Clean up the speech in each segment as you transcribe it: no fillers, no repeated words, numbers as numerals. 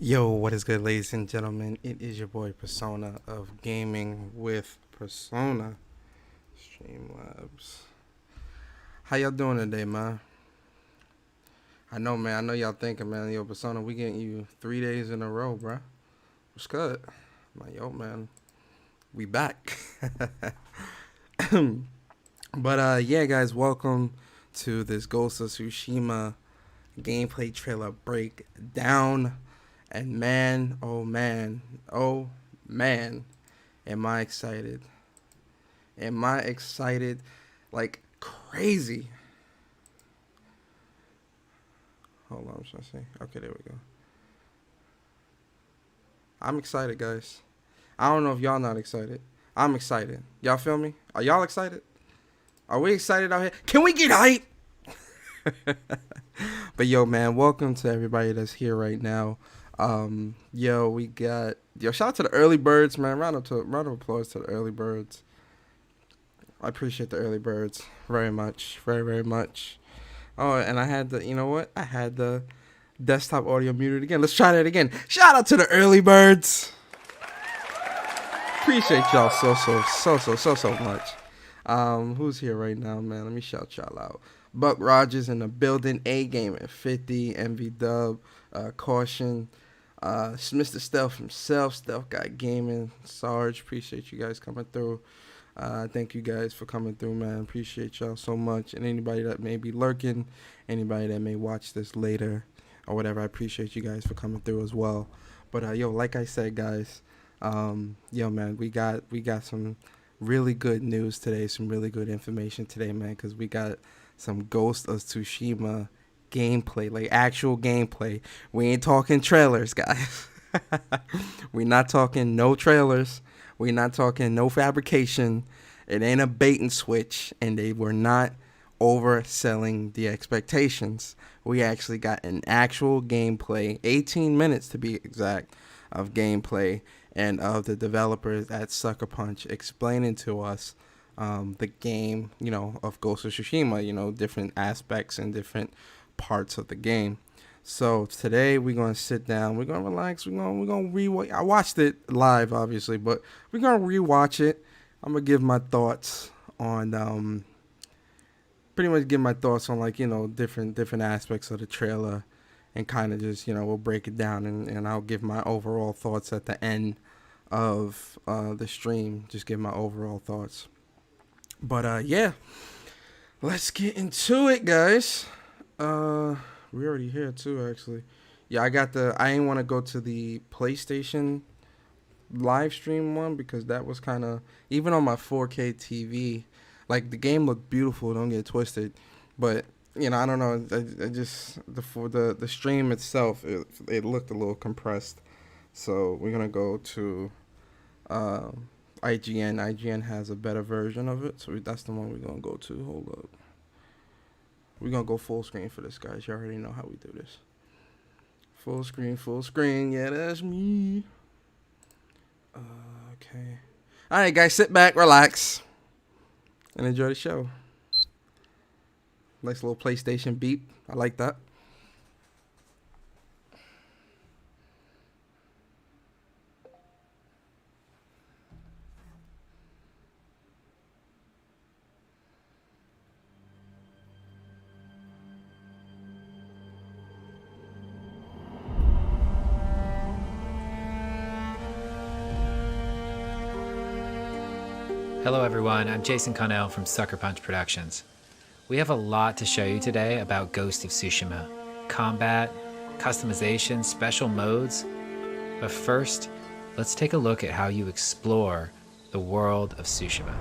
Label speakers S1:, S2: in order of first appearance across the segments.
S1: Yo, what is good, ladies and gentlemen? It is your boy Persona of Gaming with Persona Streamlabs. How y'all doing today, man? I know, man. I know y'all thinking, man. Yo, Persona, we getting you 3 days in a row, bruh. What's good? I'm like, yo, man, we back. But yeah, guys, welcome to this Ghost of Tsushima gameplay trailer breakdown. And man, oh man, am I excited. Am I excited like crazy. Hold on, I'm trying to see. Okay, there we go. I'm excited, guys. I don't know if y'all not excited. I'm excited. Y'all feel me? Are y'all excited? Are we excited out here? Can we get hype? But yo, man, welcome to everybody that's here right now. We got shout out to the early birds, man. Round of applause to the early birds. I appreciate the early birds very much, very much. Oh, and I had I had the desktop audio muted again. Let's try that again. Shout out to the early birds. Appreciate y'all so much. Who's here right now, man? Let me shout y'all out. Buck Rogers in the building. A Game at 50. MV Dub. Caution. Mr. Stealth himself. Stealth Guy Gaming. Sarge. Appreciate you guys coming through. Thank you guys for coming through, man. Appreciate y'all so much. And anybody that may be lurking, anybody that may watch this later or whatever, I appreciate you guys for coming through as well. But yo, like I said, guys, man, we got some really good news today, some really good information today, man, because we got some Ghost of Tsushima gameplay, like actual gameplay. We ain't talking trailers, guys. We're not talking no trailers. We're not talking no fabrication. It ain't a bait and switch, and they were not overselling the expectations. We actually got an actual gameplay, 18 minutes to be exact, of gameplay, and of the developers at Sucker Punch explaining to us the game, of Ghost of Tsushima, different aspects and different parts of the game. So today we're gonna sit down, we're gonna relax, we're gonna rewatch. I watched it live, obviously, but we're gonna rewatch it. I'm gonna give my thoughts on pretty much give my thoughts on different aspects of the trailer, and kind of just we'll break it down, and I'll give my overall thoughts at the end of the stream. Just give my overall thoughts. But yeah, let's get into it, guys. We already here too, actually. Yeah, I didn't want to go to the PlayStation live stream one because that was kind of, even on my 4K TV, like the game looked beautiful. Don't get it twisted, but I don't know. I just the stream itself, it looked a little compressed. So we're gonna go to IGN. IGN has a better version of it, so that's the one we're gonna go to. Hold up. We're going to go full screen for this, guys. You already know how we do this. Full screen. Yeah, that's me. Okay. All right, guys, sit back, relax, and enjoy the show. Nice little PlayStation beep. I like that.
S2: Hello everyone, I'm Jason Connell from Sucker Punch Productions. We have a lot to show you today about Ghost of Tsushima. Combat, customization, special modes. But first, let's take a look at how you explore the world of Tsushima.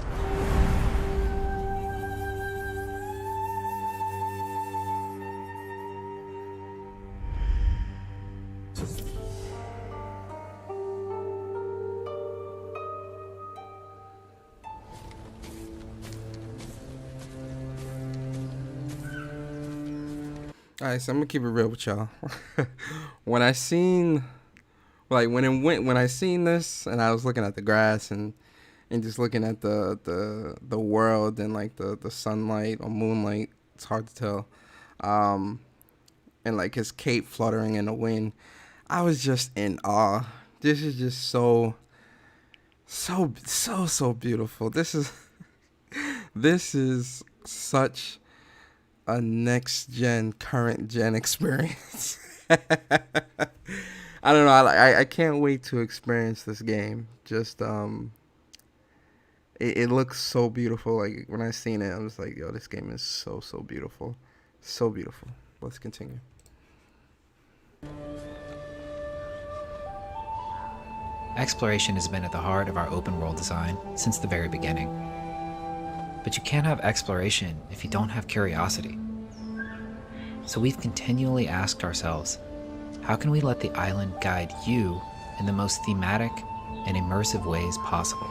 S1: Alright, so I'm gonna keep it real with y'all. When I seen this, and I was looking at the grass and just looking at the world and like the sunlight or moonlight, it's hard to tell. And like his cape fluttering in the wind. I was just in awe. This is just so beautiful. This is such a next gen, current gen experience. I don't know. I can't wait to experience this game. Just it looks so beautiful. Like when I seen it, I was like, yo, this game is so beautiful, so beautiful. Let's continue.
S2: Exploration has been at the heart of our open world design since the very beginning. But you can't have exploration if you don't have curiosity. So we've continually asked ourselves, how can we let the island guide you in the most thematic and immersive ways possible?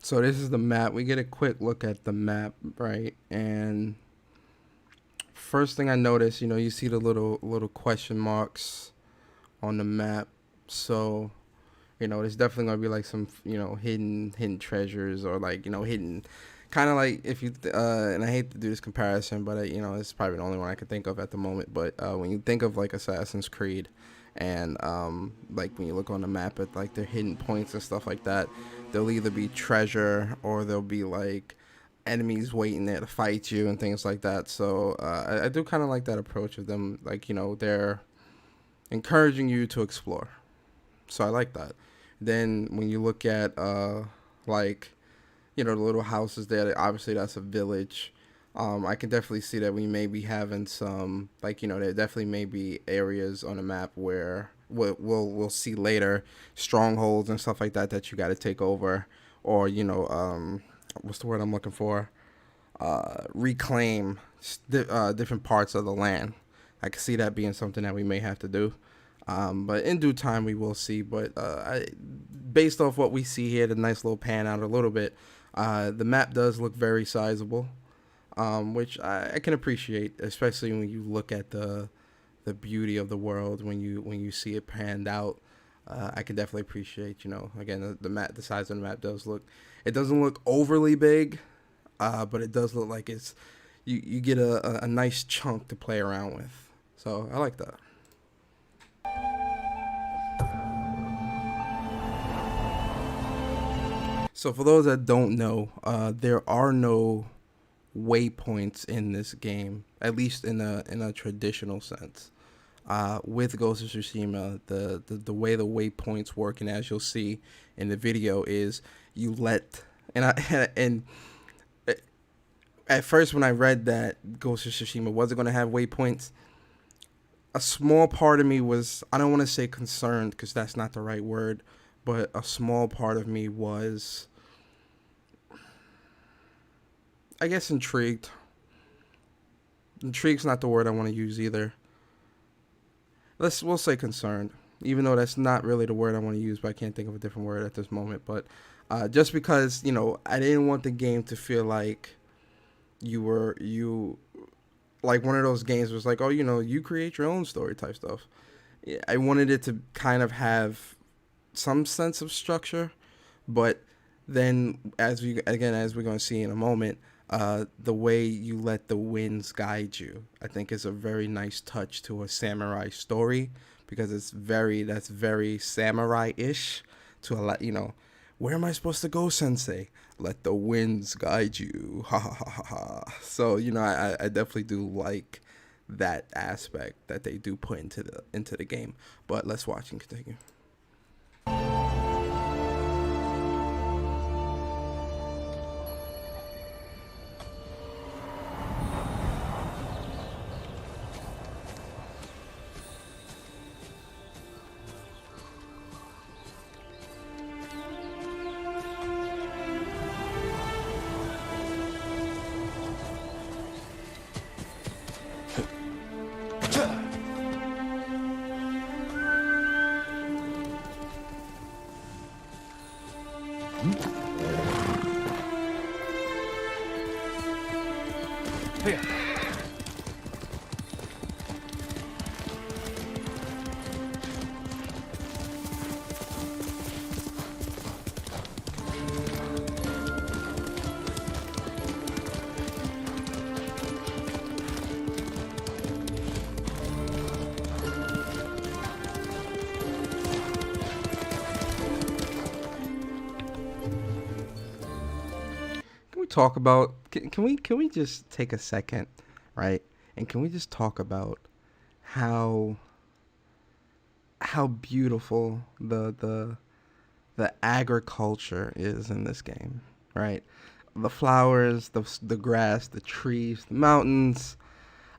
S1: So this is the map. We get a quick look at the map, right? And first thing I noticed, you see the little question marks on the map. So, there's definitely gonna be like some, hidden treasures, or like, hidden, kind of like if you and I hate to do this comparison, but it's probably the only one I can think of at the moment. But when you think of like Assassin's Creed, and like when you look on the map at like their hidden points and stuff like that, there'll either be treasure or there'll be like enemies waiting there to fight you and things like that. So I do kind of like that approach of them, like, they're encouraging you to explore. So I like that. Then when you look at like, the little houses there, obviously that's a village. I can definitely see that we may be having some, like, there definitely may be areas on the map where we'll see later strongholds and stuff like that you got to take over, or what's the word I'm looking for? Reclaim different parts of the land. I can see that being something that we may have to do. But in due time we will see. But based off what we see here, the nice little pan out a little bit, the map does look very sizable. Which I can appreciate, especially when you look at the beauty of the world, when you see it panned out. I can definitely appreciate, again, the size of the map it doesn't look overly big, but it does look like you get a nice chunk to play around with. So I like that. So for those that don't know, there are no waypoints in this game, at least in a traditional sense. With Ghost of Tsushima, the way the waypoints work, and as you'll see in the video, is you let and at first when I read that Ghost of Tsushima wasn't going to have waypoints, a small part of me was, I don't want to say concerned because that's not the right word, but a small part of me was, I guess, intrigued. Intrigue's not the word I want to use either. We'll say concerned, even though that's not really the word I want to use, but I can't think of a different word at this moment. But just because, I didn't want the game to feel like you like one of those games was like, oh, you create your own story type stuff. I wanted it to kind of have some sense of structure, but then as we're going to see in a moment, the way you let the winds guide you, I think, is a very nice touch to a samurai story, because that's very samurai-ish to a lot, where am I supposed to go, sensei? Let the winds guide you. Ha ha ha ha ha. So, I definitely do like that aspect that they do put into the game. But let's watch and continue.
S3: Here.
S1: talk about can we just take a second, right? And can we just talk about how beautiful the agriculture is in this game, right? The flowers, the grass, the trees, the mountains.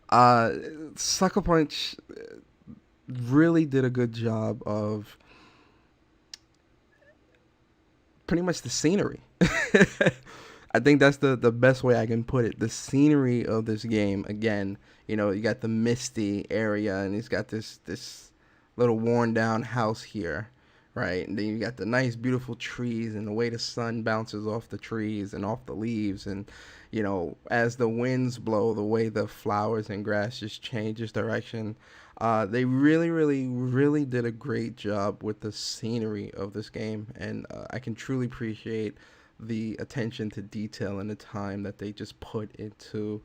S1: Uh, Sucker Punch really did a good job of pretty much the scenery. I think that's the best way I can put it. The scenery of this game, again, you know, you got the misty area, and he's got this little worn down house here, right? And then you got the nice, beautiful trees, and the way the sun bounces off the trees and off the leaves, and you know, as the winds blow, the way the flowers and grass just changes direction. They really, really, really did a great job with the scenery of this game, and I can truly appreciate the attention to detail and the time that they just put into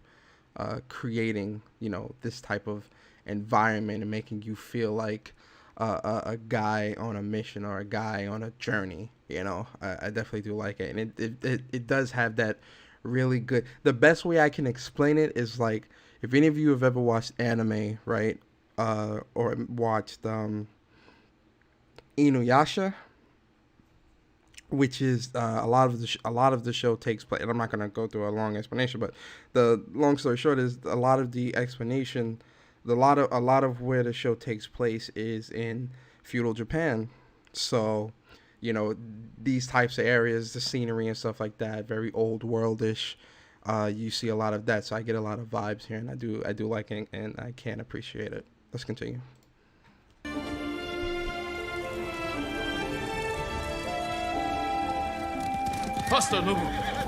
S1: creating, you know, this type of environment and making you feel like a guy on a mission or a guy on a journey. You know, I definitely do like it, and it does have that really good. The best way I can explain it is like, if any of you have ever watched anime, right, or watched Inuyasha, which is a lot of the show takes place, and I'm not gonna go through a long explanation, but the long story short is a lot of the explanation, a lot of where the show takes place is in feudal Japan. So, you know, these types of areas, the scenery and stuff like that, very old worldish. You see a lot of that, so I get a lot of vibes here, and I do like it, and I can appreciate it. Let's continue.
S3: Faster, Nobu.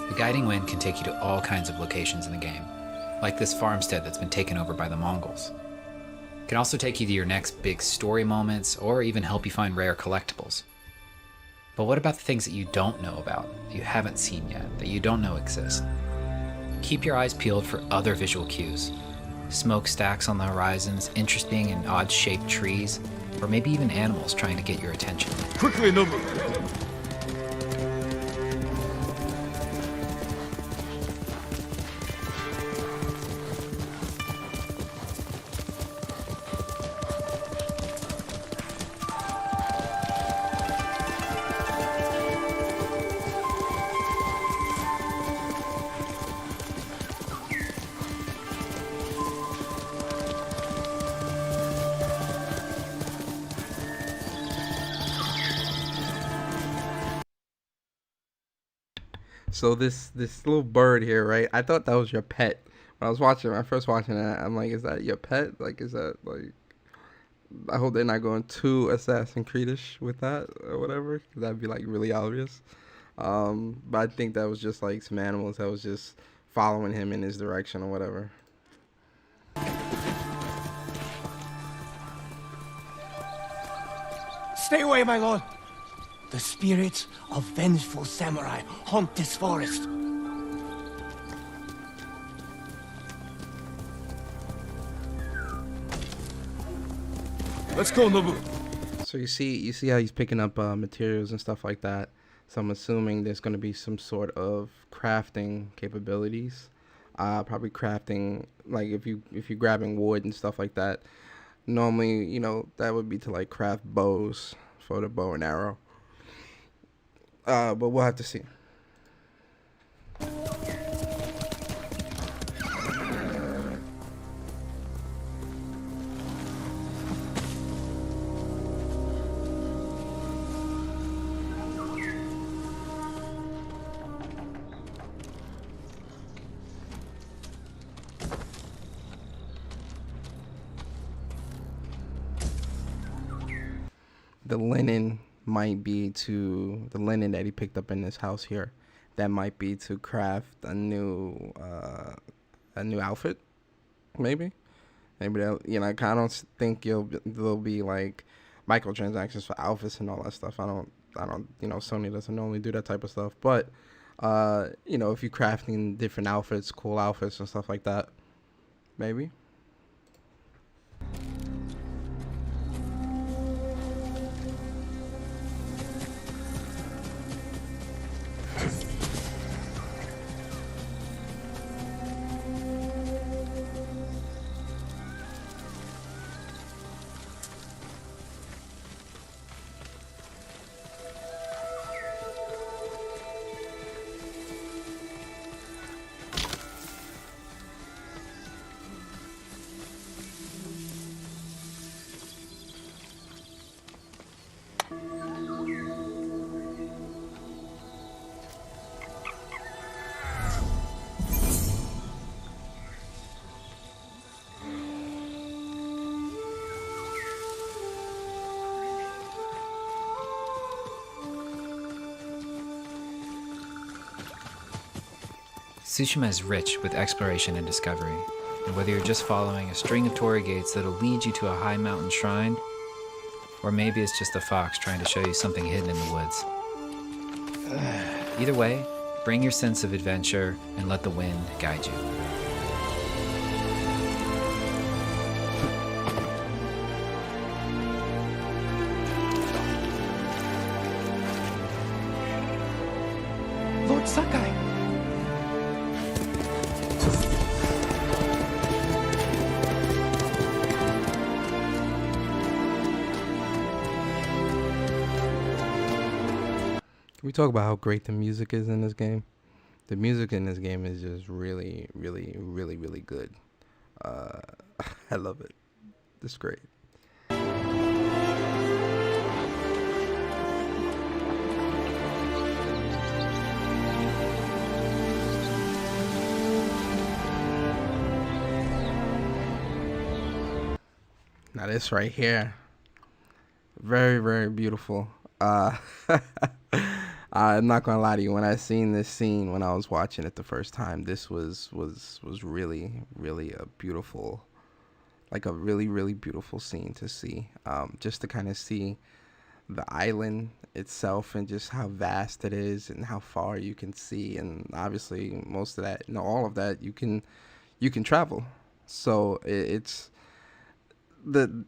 S2: The guiding wind can take you to all kinds of locations in the game, like this farmstead that's been taken over by the Mongols. It can also take you to your next big story moments, or even help you find rare collectibles. But what about the things that you don't know about, that you haven't seen yet, that you don't know exist? Keep your eyes peeled for other visual cues. Smokestacks on the horizons, interesting and odd-shaped trees, or maybe even animals trying to get your attention.
S3: Quickly, Nobu.
S1: So this little bird here, right? I thought that was your pet. When I was watching, when I first watching that, I'm like, is that your pet? Like, is that like? I hope they're not going too Assassin's Creed-ish with that or whatever, 'cause that'd be like really obvious. But I think that was just like some animals that was just following him in his direction or whatever.
S4: Stay away, my lord! The spirits of vengeful samurai haunt this forest.
S3: Let's go, Nobu.
S1: So you see how he's picking up materials and stuff like that. So I'm assuming there's going to be some sort of crafting capabilities. Probably crafting, like if you're grabbing wood and stuff like that. Normally, you know, that would be to like craft bows for the bow and arrow. But we'll have to see. the linen might be the linen that he picked up in this house here. That might be to craft a new outfit, maybe that, you know. I don't think there'll be like microtransactions for outfits and all that stuff. I don't, you know, Sony doesn't normally do that type of stuff. But you know, if you're crafting different outfits, cool outfits and stuff like that, maybe.
S2: Tsushima is rich with exploration and discovery, and whether you're just following a string of torii gates that'll lead you to a high mountain shrine, or maybe it's just a fox trying to show you something hidden in the woods. Either way, bring your sense of adventure and let the wind guide you.
S4: Lord Sakai!
S1: Can we talk about how great the music is in this game? The music in this game is just really, really, really, really good. I love it. It's great. Now this right here, very, very beautiful. I'm not gonna lie to you. When I seen this scene, when I was watching it the first time, this was really, really a beautiful, like a really, really beautiful scene to see. Just to kind of see the island itself and just how vast it is and how far you can see, and obviously most of that, all of that, you can travel. So it's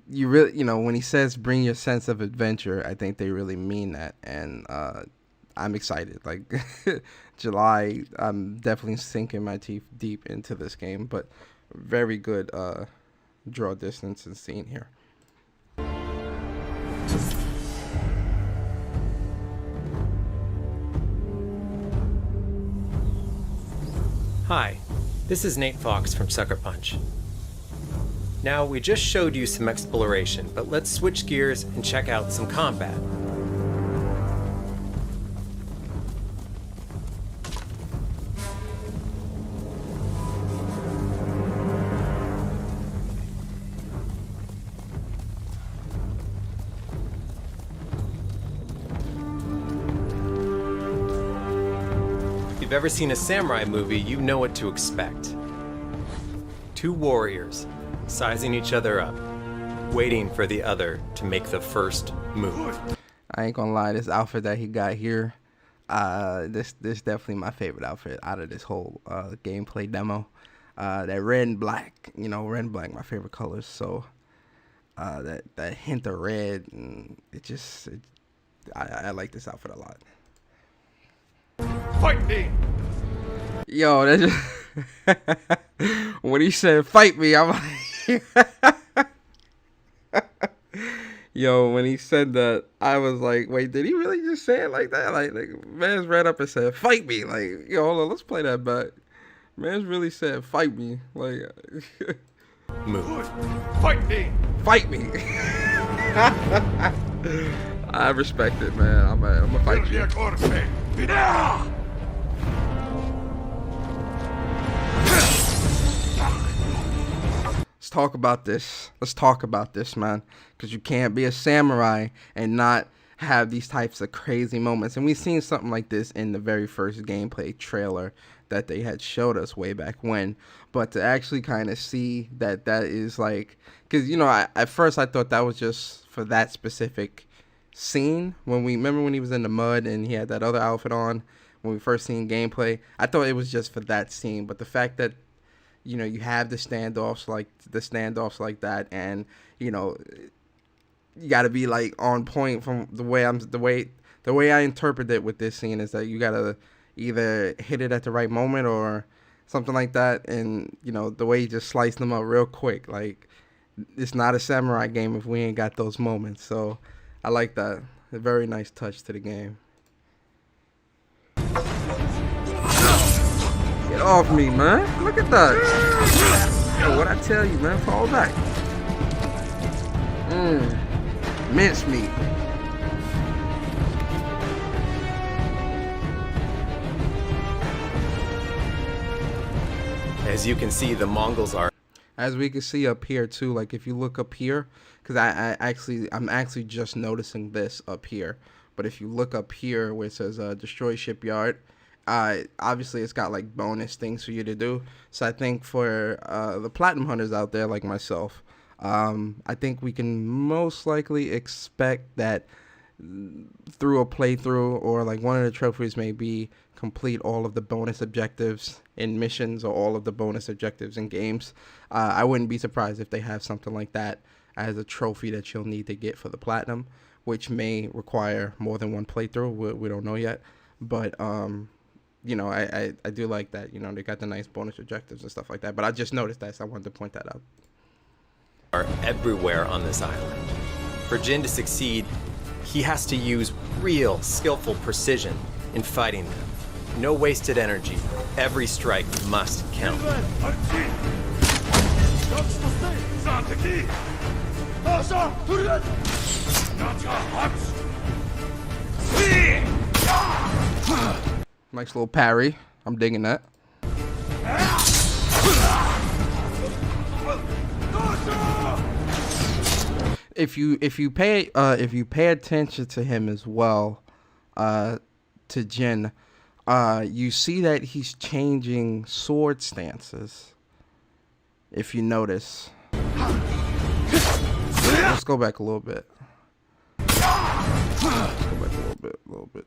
S1: you really, when he says bring your sense of adventure, I think they really mean that, and I'm excited. Like July, I'm definitely sinking my teeth deep into this game, but very good draw distance and scene here.
S5: Hi, this is Nate Fox from Sucker Punch. Now, we just showed you some exploration, but let's switch gears and check out some combat. If you've ever seen a samurai movie, you know what to expect. Two warriors sizing each other up, waiting for the other to make the first move.
S1: I ain't gonna lie, this outfit that he got here, this definitely my favorite outfit out of this whole gameplay demo. That red and black, red and black, my favorite colors. So that hint of red, and I like this outfit a lot.
S3: Fight me!
S1: Yo, that just when he said fight me, I'm like yo, when he said that, I was like, wait, did he really just say it like that? Like man's ran up and said fight me. Like, yo, hold on, let's play that back. Man's really said fight me. Like
S5: Move.
S3: Fight me!
S1: Fight me. I respect it, man. I'm gonna fight you. talk about this. Let's talk about this, man. Because you can't be a samurai and not have these types of crazy moments. And we've seen something like this in the very first gameplay trailer that they had showed us way back when. But to actually kind of see that is like, because, you know, at first I thought that was just for that specific scene. When he was in the mud and he had that other outfit on when we first seen gameplay, I thought it was just for that scene. But the fact that, you know, you have the standoffs like that, and, you know, you got to be like on point. From the way I interpret it with this scene is that you got to either hit it at the right moment or something like that. And, you know, the way you just sliced them up real quick, like, it's not a samurai game if we ain't got those moments. So I like that. A very nice touch to the game. Get off me, man. Look at that. Yo, what I tell you, man, fall back. Mince meat.
S5: As you can see, the Mongols are...
S1: As we can see up here too, like if you look up here, because I'm actually just noticing this up here. But if you look up here where it says destroy shipyard, obviously it's got like bonus things for you to do. So I think for the platinum hunters out there like myself, I think we can most likely expect that through a playthrough, or like one of the trophies may be complete all of the bonus objectives in missions or all of the bonus objectives in games. I wouldn't be surprised if they have something like that as a trophy that you'll need to get for the platinum, which may require more than one playthrough. We don't know yet, but you know, I do like that. You know, they got the nice bonus objectives and stuff like that. But I just noticed that, so I wanted to point that out.
S5: Are everywhere on this island. For Jin to succeed, he has to use real skillful precision in fighting them. No wasted energy. Every strike must count.
S1: Nice little parry. I'm digging that. If you pay attention to him as well, to Jin, you see that he's changing sword stances. If you notice, let's go back a little bit.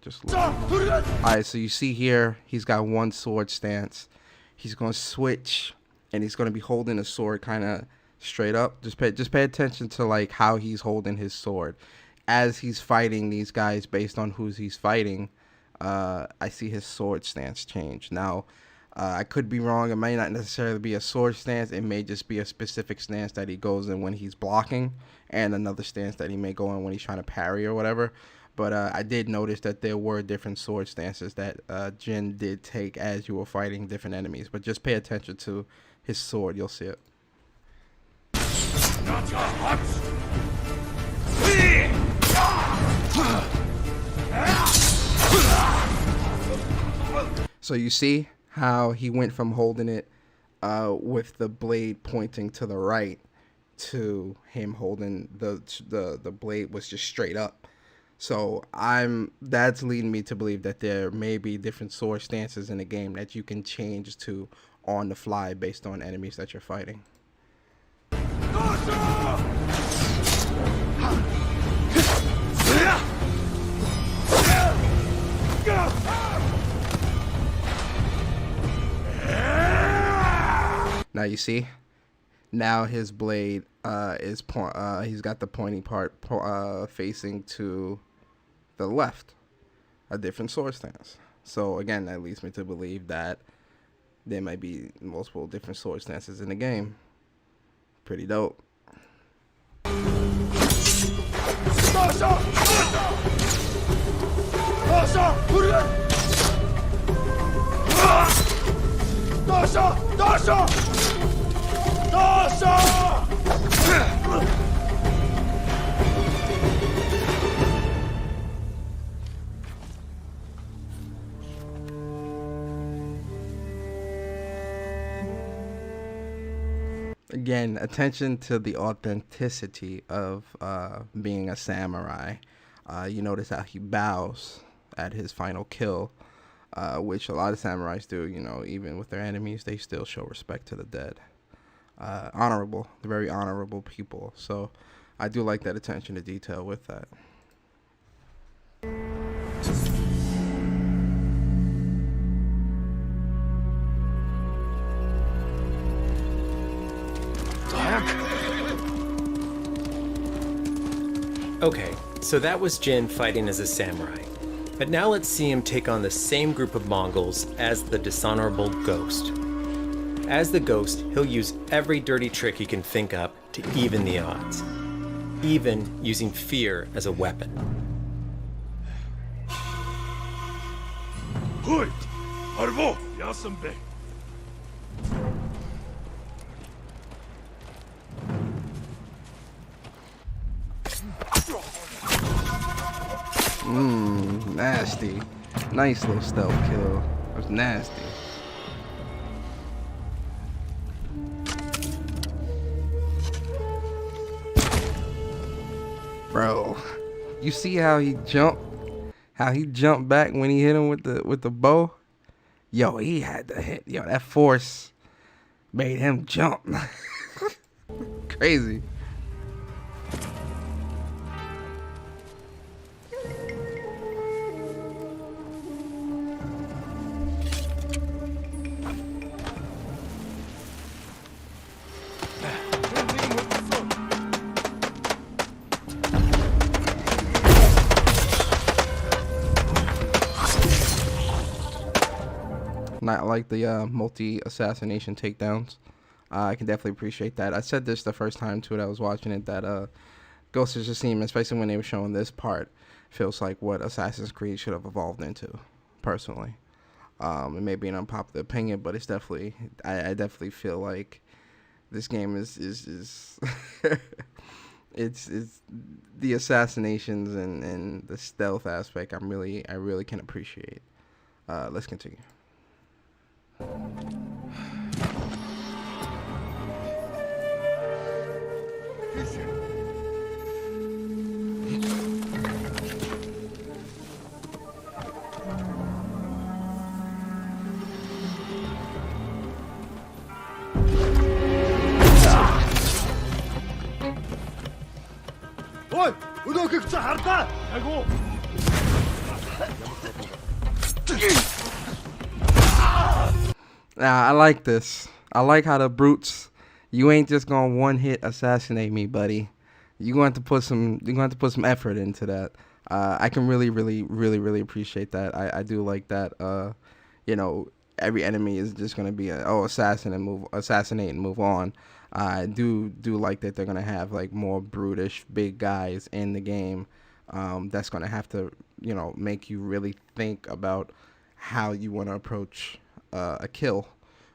S1: Just a little bit. All right, so you see here, he's got one sword stance. He's gonna switch, and he's gonna be holding a sword kind of straight up. Just pay attention to like how he's holding his sword as he's fighting these guys. Based on who he's fighting, I see his sword stance change. Now, I could be wrong. It may not necessarily be a sword stance. It may just be a specific stance that he goes in when he's blocking, and another stance that he may go in when he's trying to parry or whatever. But I did notice that there were different sword stances that Jin did take as you were fighting different enemies. But just pay attention to his sword. You'll see it. So you see how he went from holding it with the blade pointing to the right to him holding the blade was just straight up. So that's leading me to believe that there may be different sword stances in the game that you can change to on the fly based on enemies that you're fighting. Now you see, now his blade he's got the pointing part facing to the left, a different sword stance. So again, that leads me to believe that there might be multiple different sword stances in the game. Pretty dope. Again, attention to the authenticity of being a samurai. You notice how he bows at his final kill, which a lot of samurais do. Even with their enemies, they still show respect to the dead. Honorable, they're very honorable people. So I do like that attention to detail with that.
S5: Okay, so that was Jin fighting as a samurai. But now let's see him take on the same group of Mongols as the dishonorable Ghost. As the Ghost, he'll use every dirty trick he can think up to even the odds, even using fear as a weapon.
S3: Hui! Arvo! Yasenbe!
S1: Nasty. Nice little stealth kill. That was nasty. Bro, you see how he jumped? How he jumped back when he hit him with the bow? Yo, he had to hit. Yo, that force made him jump. Crazy. Not like the multi-assassination takedowns. I can definitely appreciate that. I said this the first time too that I was watching it, that Ghost of Tsushima, especially when they were showing this part, feels like what Assassin's Creed should have evolved into, personally. It may be an unpopular opinion, but it's definitely, I definitely feel like this game is it's the assassinations and the stealth aspect I really can appreciate. Let's continue.
S3: Ой! Өнөөхийг чи хардаа! Агуу!
S1: Nah, I like this. I like how the brutes. You ain't just gonna one hit assassinate me, buddy. You're going to put some effort into that. I can really appreciate that. I do like that. Every enemy is just gonna be assassinate and move on. I do like that they're gonna have like more brutish big guys in the game. That's gonna have to make you really think about how you want to approach a kill,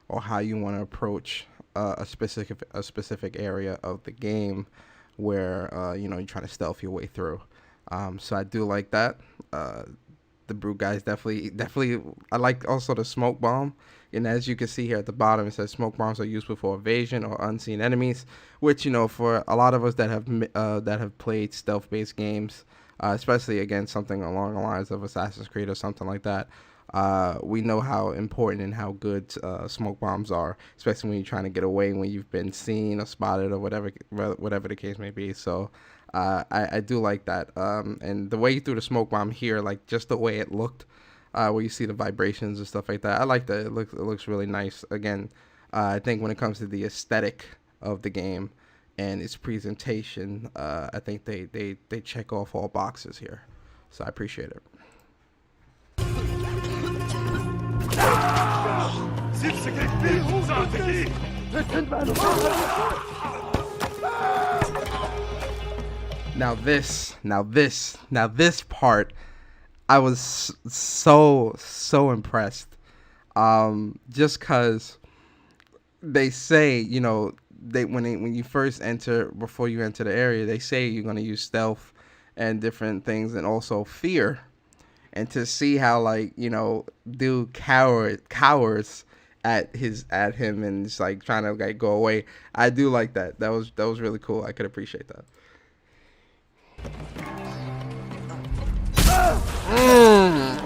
S1: or how you want to approach a specific area of the game where you're trying to stealth your way through. So I do like that. The brute guys definitely. I like also the smoke bomb, and as you can see here at the bottom, it says smoke bombs are useful for evasion or unseen enemies, which for a lot of us that have played stealth-based games, especially against something along the lines of Assassin's Creed or something like that. We know how important and how good smoke bombs are, especially when you're trying to get away when you've been seen or spotted or whatever the case may be. So I do like that. And the way you threw the smoke bomb here, like just the way it looked, where you see the vibrations and stuff like that, I like that. It looks really nice. Again, I think when it comes to the aesthetic of the game and its presentation, I think they check off all boxes here. So I appreciate it. Now this part, I was so impressed. Just cause they say, when you first enter, before you enter the area, they say you're gonna use stealth and different things, and also fear. And to see how dude cowers at him and just like trying to like go away. I do like that. That was really cool. I could appreciate that.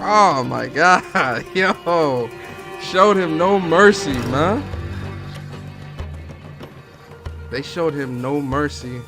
S1: Oh my god, yo, showed him no mercy, man. They showed him no mercy.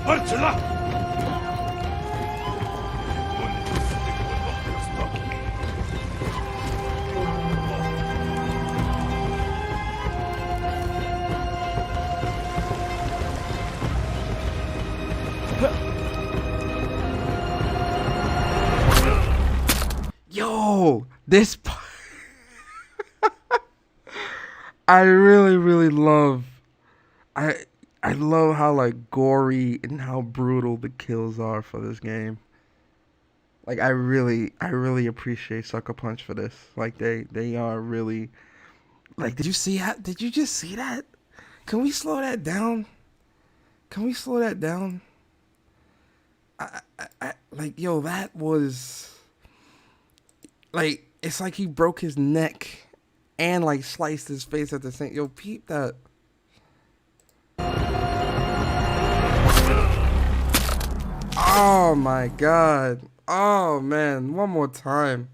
S3: ارجع
S1: Yo, this part I really love. I love how like gory and how brutal the kills are for this game. Like I really appreciate Sucker Punch for this. Like they are really like. Did you see that? Did you just see that? Can we slow that down? Can we slow that down? I like, yo, that was like, it's like he broke his neck and like sliced his face at the same. Yo, peep that. Oh my god. Oh man, one more time.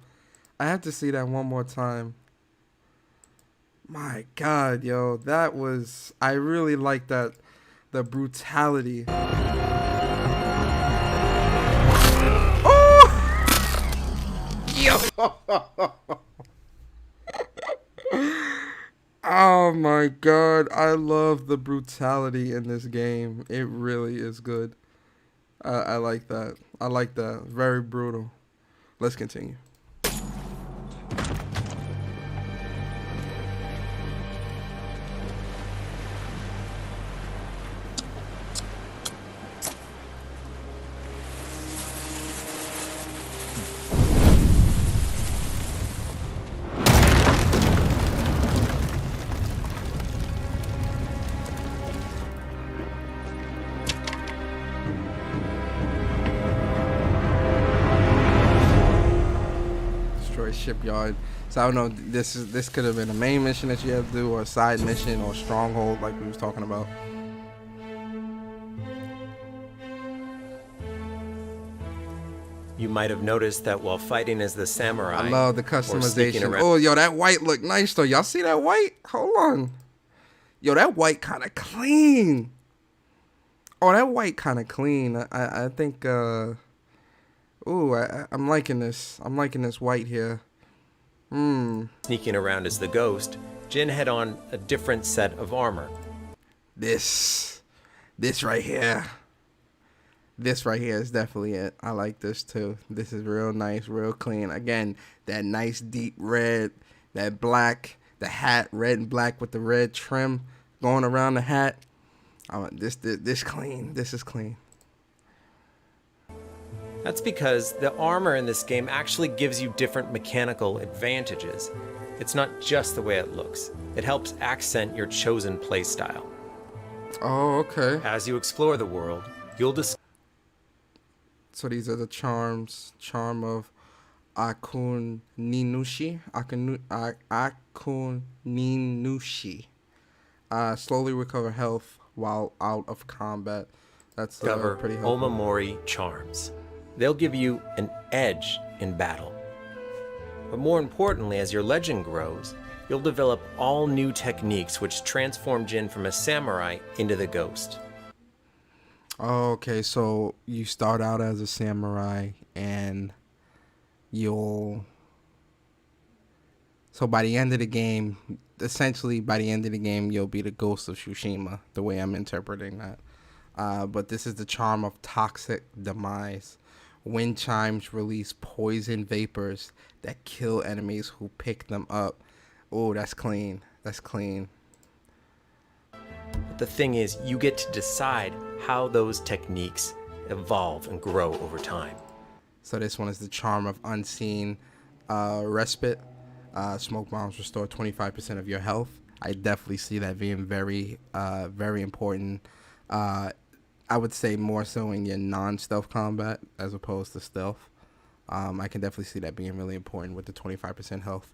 S1: I have to see that one more time. My god, yo, that was, I really like that, the brutality. Yo. Oh my god, I love the brutality in this game. It really is good. I like that. I like that. Very brutal. Let's continue. Shipyard. So I don't know, this could have been a main mission that you have to do, or a side mission, or stronghold like we was talking about.
S5: You might have noticed that while fighting as the samurai,
S1: I love the customization. Oh, yo, that white look nice though. Y'all see that white? Hold on. Yo, that white kind of clean. Oh, that white kind of clean. I think ooh, I'm liking this. I'm liking this white here.
S5: Sneaking around as the ghost, Jin had on a different set of armor.
S1: This right here. This right here is definitely it. I like this too. This is real nice, real clean. Again, that nice deep red, that black, the hat, red and black with the red trim going around the hat. This clean. This is clean.
S5: That's because the armor in this game actually gives you different mechanical advantages. It's not just the way it looks. It helps accent your chosen playstyle.
S1: Oh, okay.
S5: As you explore the world, you'll discover.
S1: So these are the charms. Charm of Akun Ninushi. Akun Ninushi. Slowly recover health while out of combat. That's pretty helpful.
S5: Omamori charms. They'll give you an edge in battle. But more importantly, as your legend grows, you'll develop all new techniques which transform Jin from a samurai into the ghost.
S1: Oh, okay, so you start out as a samurai and so by the end of the game, essentially by the end of the game, you'll be the ghost of Tsushima, the way I'm interpreting that. But this is the charm of toxic demise. Wind chimes release poison vapors that kill enemies who pick them up. Oh, that's clean. That's clean.
S5: The thing is, you get to decide how those techniques evolve and grow over time.
S1: So this one is the charm of unseen respite. Smoke bombs restore 25% of your health. I definitely see that being very, very important. I would say more so in your non-stealth combat as opposed to stealth. I can definitely see that being really important with the 25% health.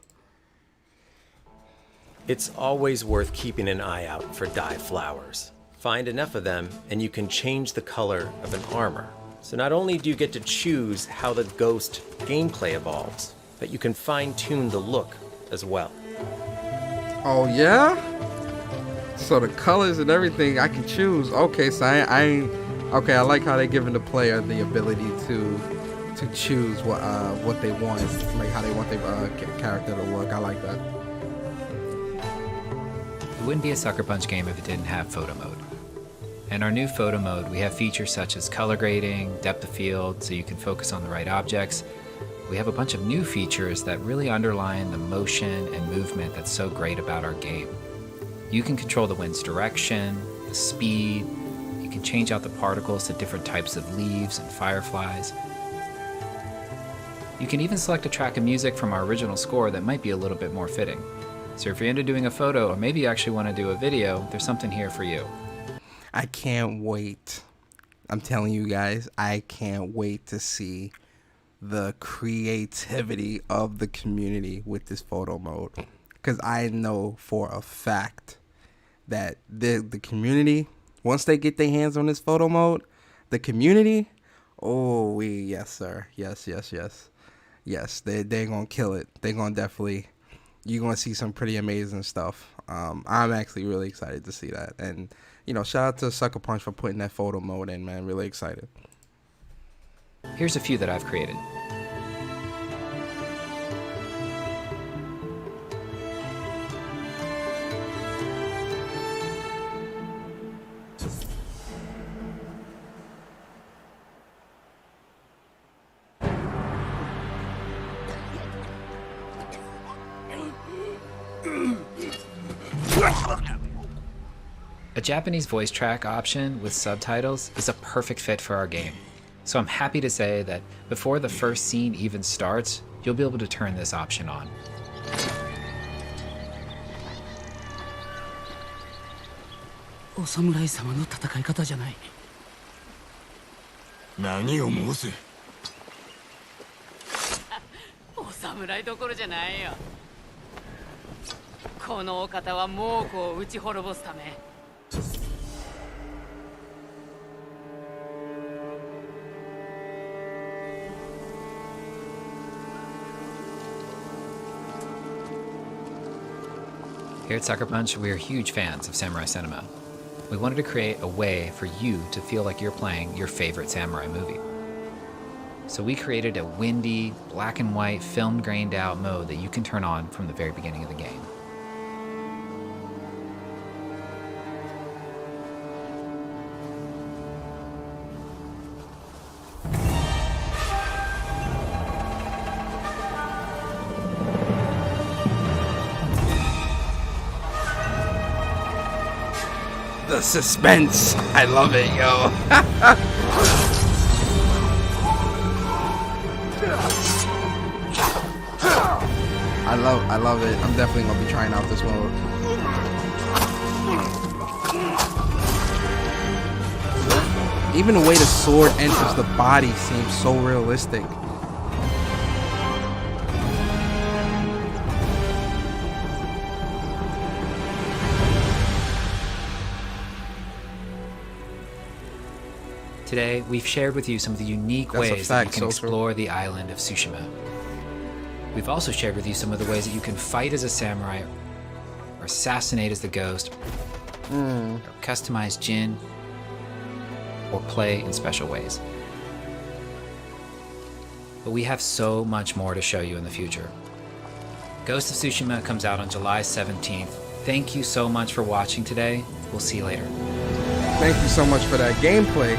S5: It's always worth keeping an eye out for dye flowers. Find enough of them and you can change the color of an armor. So not only do you get to choose how the Ghost gameplay evolves, but you can fine-tune the look as well.
S1: Oh yeah? So the colors and everything I can choose. Okay, so I like how they're giving the player the ability to choose what they want, like how they want their character to look. I like that.
S2: It wouldn't be a Sucker Punch game if it didn't have photo mode. In our new photo mode, we have features such as color grading, depth of field, so you can focus on the right objects. We have a bunch of new features that really underline the motion and movement that's so great about our game. You can control the wind's direction, the speed, you can change out the particles to different types of leaves and fireflies. You can even select a track of music from our original score that might be a little bit more fitting. So if you're into doing a photo, or maybe you actually want to do a video, there's something here for you.
S1: I can't wait. I'm telling you guys, I can't wait to see the creativity of the community with this photo mode. Because I know for a fact that the community, once they get their hands on this photo mode, the community, yes, sir. Yes, they're going to kill it. They're going to definitely, you're going to see some pretty amazing stuff. I'm actually really excited to see that. And, shout out to Sucker Punch for putting that photo mode in, man. Really excited.
S2: Here's a few that I've created. A Japanese voice track option with subtitles is a perfect fit for our game. So I'm happy to say that before the first scene even starts, you'll be able to turn this option on.
S4: お侍様の戦い方じゃない。
S3: 何を申す。
S6: お侍どころじゃないよ。このお方は猛虎を打ち滅ぼすため。
S2: Here at Sucker Punch, we are huge fans of samurai cinema. We wanted to create a way for you to feel like you're playing your favorite samurai movie. So we created a windy, black and white, film grained out mode that you can turn on from the very beginning of the game.
S1: The suspense. I love it, yo. I love it. I'm definitely gonna be trying out this mode. Even the way the sword enters the body seems so realistic.
S2: Today, we've shared with you some of the unique ways that you can explore the island of Tsushima. We've also shared with you some of the ways that you can fight as a samurai, or assassinate as the ghost, or customize Jin, or play in special ways. But we have so much more to show you in the future. Ghost of Tsushima comes out on July 17th. Thank you so much for watching today. We'll see you later.
S1: Thank you so much for that gameplay.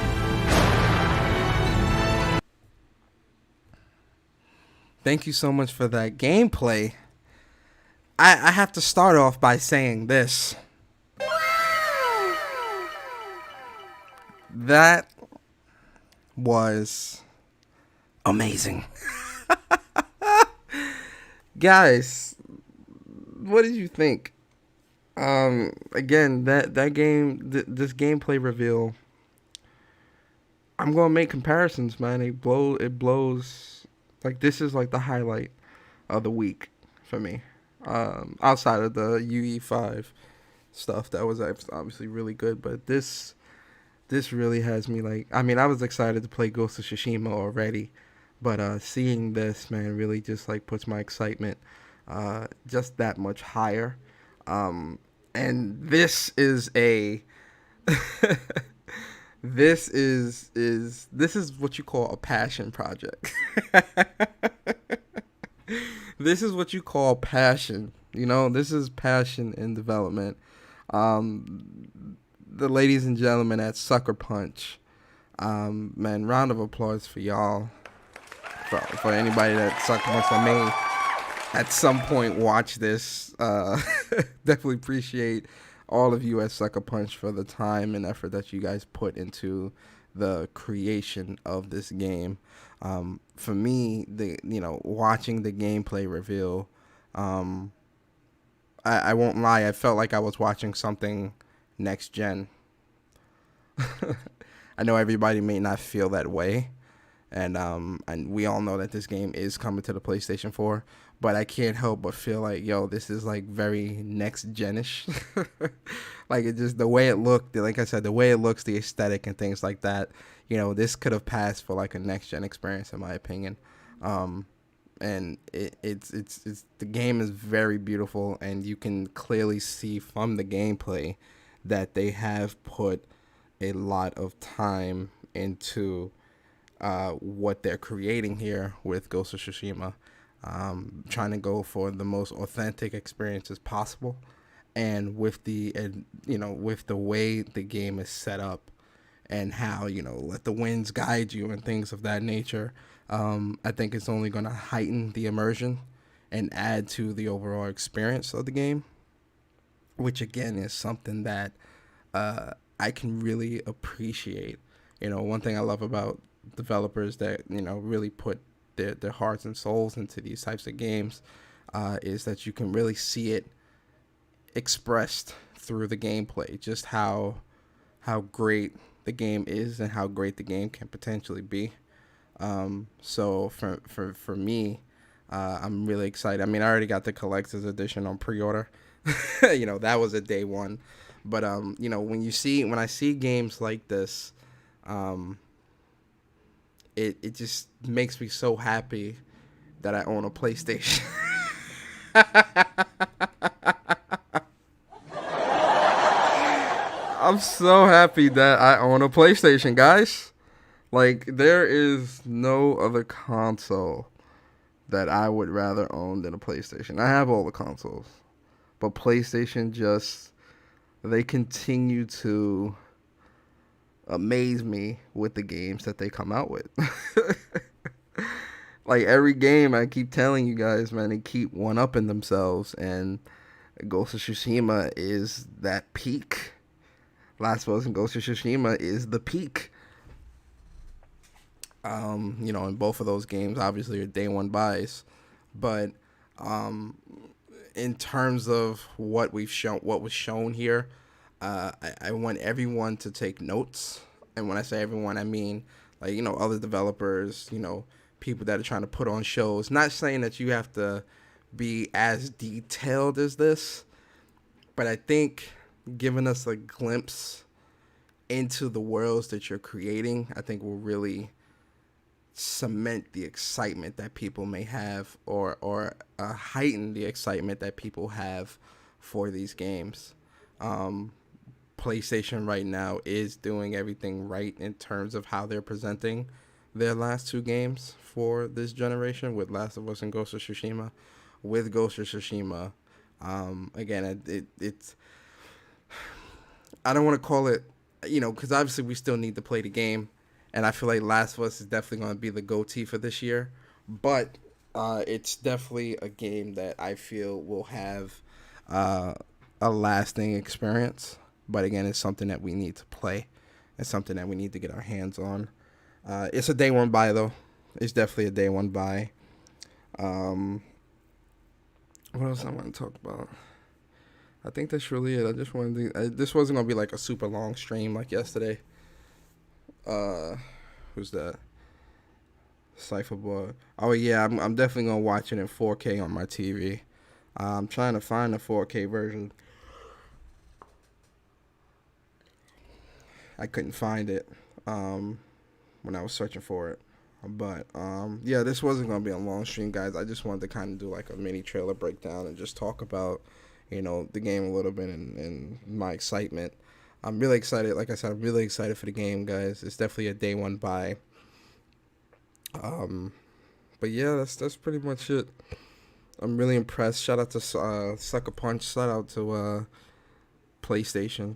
S1: Thank you so much for that gameplay. I have to start off by saying this. That was amazing. Guys, what did you think? Again, that game, this gameplay reveal, I'm gonna make comparisons, man. It blows. Like, this is like the highlight of the week for me. Outside of the UE5 stuff, that was obviously really good, but this really has me like. I mean, I was excited to play Ghost of Tsushima already, but seeing this, man, really just like puts my excitement just that much higher. And this is a this is what you call a passion project. This is what you call passion. You know, this is passion in development. The ladies and gentlemen at Sucker Punch, man, round of applause for y'all. For anybody that Sucker Punch that may at some point watch this, definitely appreciate all of you at Sucker Punch for the time and effort that you guys put into the creation of this game. For me, watching the gameplay reveal, I won't lie, I felt like I was watching something next gen. I know everybody may not feel that way, and we all know that this game is coming to the PlayStation 4, but I can't help but feel like, yo, this is like very next gen-ish. Like, it just, the way it looked, like I said, the way it looks, the aesthetic and things like that, you know, this could have passed for like a next gen experience in my opinion. And it's the game is very beautiful, and you can clearly see from the gameplay that they have put a lot of time into what they're creating here with Ghost of Tsushima, trying to go for the most authentic experiences possible, and with the way the game is set up, and how, let the winds guide you and things of that nature. I think it's only going to heighten the immersion and add to the overall experience of the game, which again is something that I can really appreciate. One thing I love about developers that, really put their hearts and souls into these types of games is that you can really see it expressed through the gameplay, just how great the game is and how great the game can potentially be. So for me, I'm really excited. I mean, I already got the collector's edition on pre-order. That was a day one. But when I see games like this, it just makes me so happy that I own a PlayStation. I'm so happy that I own a PlayStation, guys. Like, there is no other console that I would rather own than a PlayStation. I have all the consoles, but PlayStation they continue to amaze me with the games that they come out with. Like, every game, I keep telling you guys, man, they keep one-upping themselves, and Ghost of Tsushima is that peak. Last of Us and Ghost of Tsushima is the peak. In both of those games, obviously, are day one buys, but in terms of what was shown here, I want everyone to take notes, and when I say everyone, I mean other developers, people that are trying to put on shows. Not saying that you have to be as detailed as this, but I think giving us a glimpse into the worlds that you're creating, I think will really cement the excitement that people may have, or heighten the excitement that people have for these games. PlayStation right now is doing everything right in terms of how they're presenting their last two games for this generation, with Last of Us and Ghost of Tsushima. With Ghost of Tsushima, again, it's I don't want to call it, because obviously we still need to play the game, and I feel like Last of Us is definitely going to be the goatee for this year. But It's definitely a game that I feel will have a lasting experience. But again, it's something that we need to play. It's something that we need to get our hands on. It's a day one buy though. It's definitely a day one buy. What else I want to talk about? I think that's really it. I just wanted to. This wasn't gonna be like a super long stream like yesterday. Who's that? Cypherboy. Oh yeah, I'm definitely gonna watch it in 4K on my TV. I'm trying to find the 4K version. I couldn't find it when I was searching for it. But yeah, this wasn't gonna be a long stream, guys. I just wanted to kind of do like a mini trailer breakdown and just talk about, the game a little bit and my excitement. I'm really excited. Like I said, I'm really excited for the game, guys. It's definitely a day one buy. But yeah, that's pretty much it. I'm really impressed. Shout out to Sucker Punch. Shout out to PlayStation.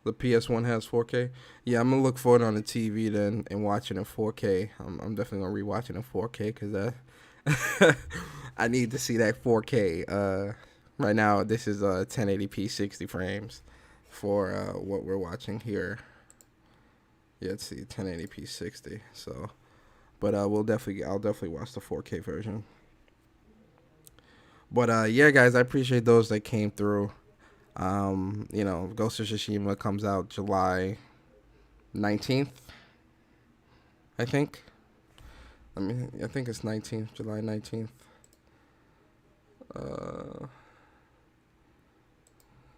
S1: The PS1 has 4K. Yeah, I'm gonna look for it on the TV then and watch it in 4K. I'm definitely gonna rewatch it in 4K because I need to see that 4K. Right now, this is 1080p 60 frames for what we're watching here. Yeah, let's see, 1080p 60. So, but I'll definitely watch the 4K version. But yeah, guys, I appreciate those that came through. Ghost of Tsushima comes out July 19th, I think. I think it's 19th, July 19th.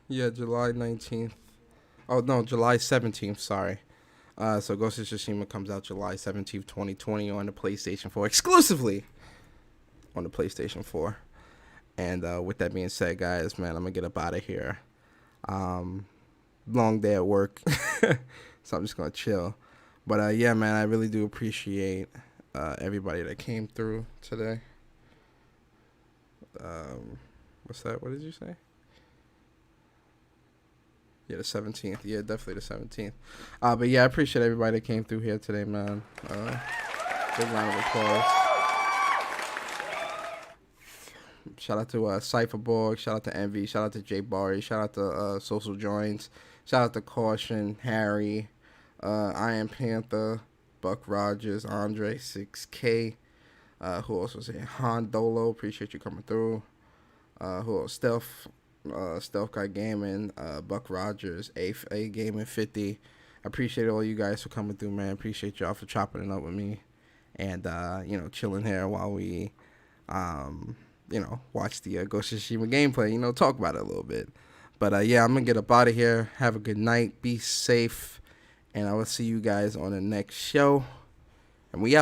S1: Yeah, July 19th. Oh, no, July 17th, sorry. So Ghost of Tsushima comes out July 17th, 2020 on the PlayStation 4, exclusively on the PlayStation 4. And with that being said, guys, man, I'm going to get up out of here. Long day at work, so I'm just going to chill. But yeah, man, I really do appreciate everybody that came through today. What's that? What did you say? Yeah, the 17th. Yeah, definitely the 17th. But yeah, I appreciate everybody that came through here today, man. Big round of applause. Shout out to Cypherborg. Shout out to Envy. Shout out to Jay Barry. Shout out to Social Joints. Shout out to Caution, Harry, Iron Panther, Buck Rogers, Andre 6K. Who else was here? Han Dolo. Appreciate you coming through. Who else? Stealth Guy Gaming, Buck Rogers, A Gaming 50. I appreciate all you guys for coming through, man. Appreciate y'all for chopping it up with me, and chilling here while we, watch the Ghost of Tsushima gameplay. Talk about it a little bit. But yeah, I'm gonna get up out of here. Have a good night. Be safe, and I will see you guys on the next show. And we out.